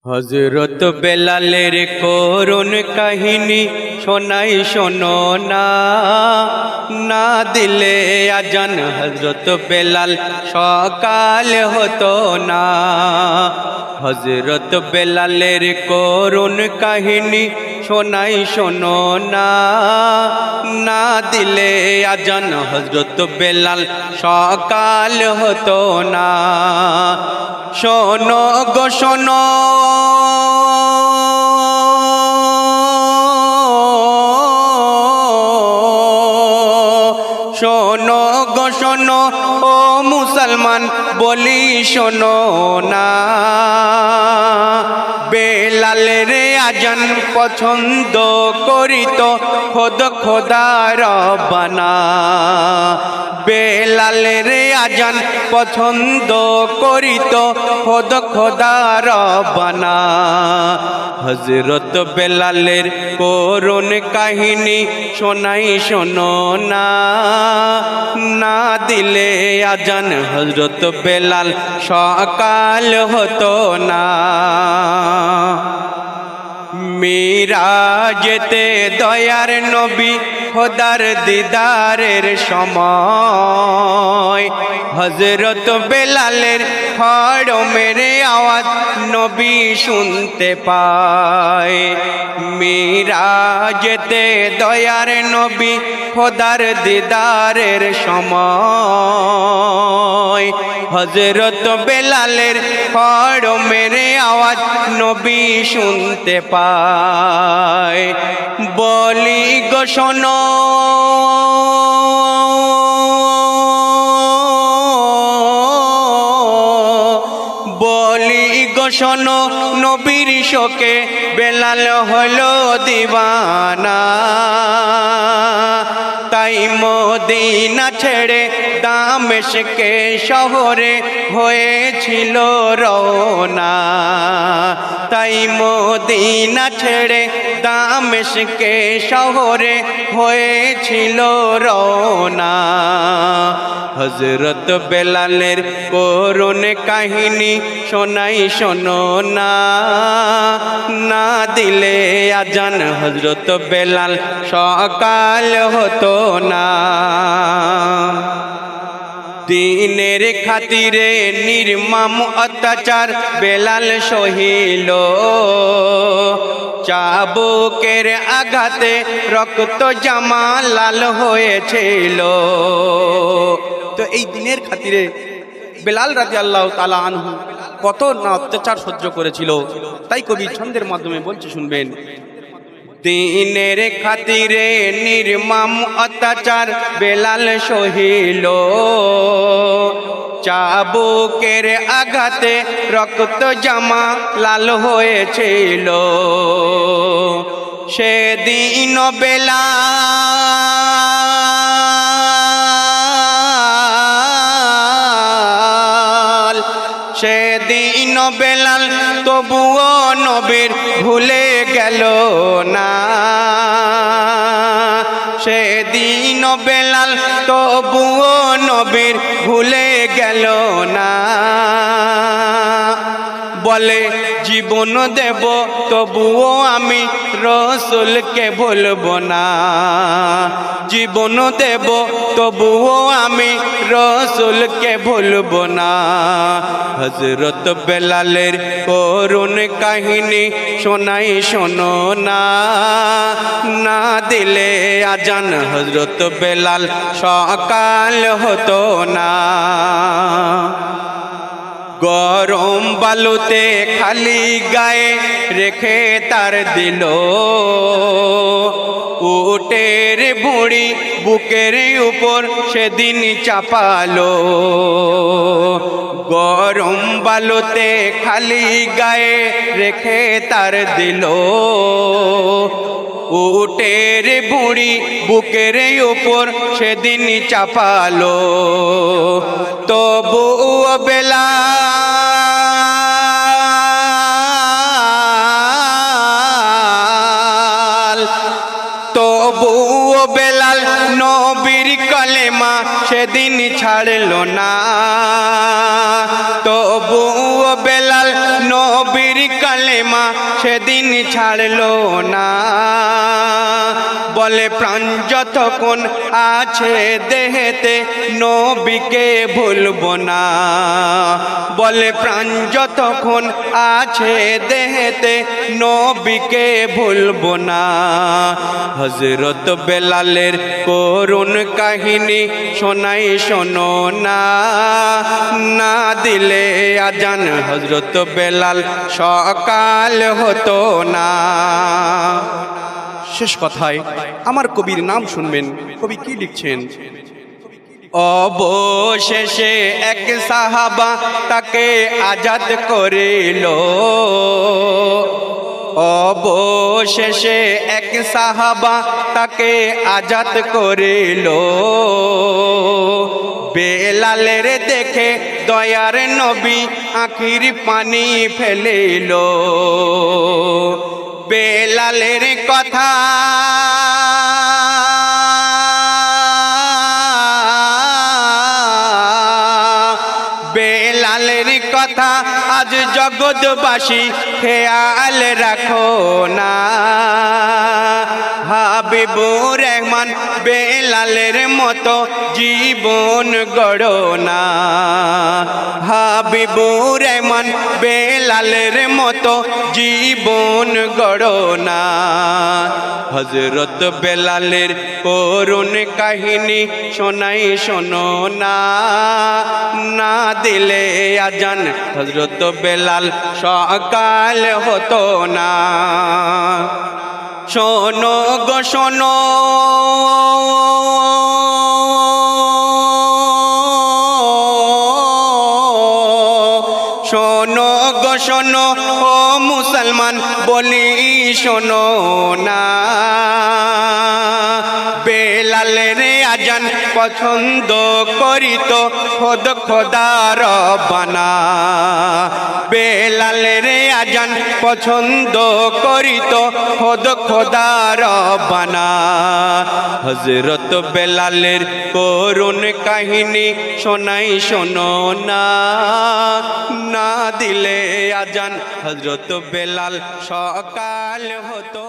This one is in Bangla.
হযরত বেলালের করুণ কাহিনী শোনাই শোনো না, না দিলে আজান হযরত বেলাল সকাল হতো না। হযরত বেলালের করুণ কাহিনী শোনাই শোনো না, না দিলে আজান হযরত বেলাল সকাল হতো না। শোনো গো শোনো, শোনো গো শোনো ও মুসলমান বলি শোনো না। বেলালের আজান পছন্দ করিত খোদ খোদা রব্বানা। বেলালের আজান পছন্দ করিত খোদ খোদা রব্বানা। হযরত বেলালের করুণ কাহিনী শোনাই শোনো না, না দিলে আজান হযরত বেলাল সকাল হতো না। মিরাজেতে দয়ার নবী খোদার দিদারের সময় হযরত বেলালের খড়মের আওয়াজ নবী শুনতে পায়। মিরাজেতে দয়ার নবী খোদার দিদারের সময় হযরত বেলালের খড়মের আওয়াজ নবী শুনতে পায়। বলি গো শোনো, বলি গো শোনো, নবীর শোকে বেলাল হলো দিওয়ানা। তাই মদিনা ছেড়ে দামেশকে শহরে হয়েছিল রওনা। তাই মদিনা ছেড়ে দামেশকে শহরে হয়েছিল রওনা। হযরত বেলালের করুণ কাহিনী শোনাই শোনো না, না দিলে আজান হযরত বেলাল সকাল হতো না। দিনের খাতিরে নির্মম অত্যাচার বেলাল সহিল। চাবুকের আঘাতে রক্ত জামা লাল হয়েছিল। তো এই দিনের খাতিরে বেলাল রাদিয়াল্লাহু তাআলা আনহু কত না অত্যাচার সহ্য করেছিল, তাই কবি ছন্দের মাধ্যমে বলছি শুনবেন। দিনের খাতিরে নির্মম অত্যাচার বেলাল সহিল। চাবুকের আঘাতে রক্ত জামা লাল হয়েছিল। সেদিন বেলাল, সেদিন বেলাল তবুও নবীর ভুলে গেল না। সেদিন বেলাল তবুও নবীর ভুলে গেল না। বলে জীবন দেব তবুও আমি রসুলকে ভুলব না। জীবন দেব তবুও আমি রসুলকে ভুলব না। হযরত বেলালের করুণ কাহিনী শোনাই শোনো না, না দিলে আজান হযরত বেলাল সকাল হতো না। গরম বালুতে খালি গায়ে রেখে তার দিল। উটের ভুঁড়ি বুকের উপর সেদিন চাপালো। গরম বালুতে খালি গায়ে রেখে তার দিল। উটের ভুঁড়ি বুকের উপর সেদিন চাপালো। তবুও বেলাল, তবুও বেলাল নবীর কলেমা সেদিন ছাড়লো না। তবুও বেলাল নবীর কালেমা সেদিন ছাড়লো না। বলে প্রাণ যতক্ষণ আছে দেহেতে নবীকে ভুলবো না। বলে প্রাণ যতক্ষণ আছে দেহেতে নবীকে ভুলবো না। হযরত বেলালের করুণ কাহিনী শোনাই শোনো না। না দিলে আজান হযরত বেলাল সকাল হতো না। শেষ কথায় আমার কবির নাম শুনবেন। কবি কি লিখছেন? অবশেষে এক সাহাবা তাকে আজাদ করিল। অবশেষে এক সাহাবা তাকে আজাদ করিল। বেলালের দেখে দয়ার নবী আখির পানি ফেলিল। বেলালের কথা বেলালের কথা আজ জগৎবাসী খেয়াল রাখো না। হাবিবুর রহমান বেলালের মতো জীবন গড়ো না। হাবিবুর রহমান বেলালের মতো জীবন গড়ো না। হযরত বেলালের করুণ কাহিনী শোনাই শোনো না। না দিলে আজান হযরত বেলাল সকাল হতো না। শোনো গো শোনো শোনো গো শোনো ও মুসলমান বলি শোনো না। বেলালের আজান পছন্দ করিত খোদ খোদা রব্বানা। বেলালের আজান পছন্দ করিত খোদ খোদা রব্বানা। হযরত বেলালের করুণ কাহিনী শোনাই শোনো না। না দিলে আজান হযরত বেলাল সকাল হতো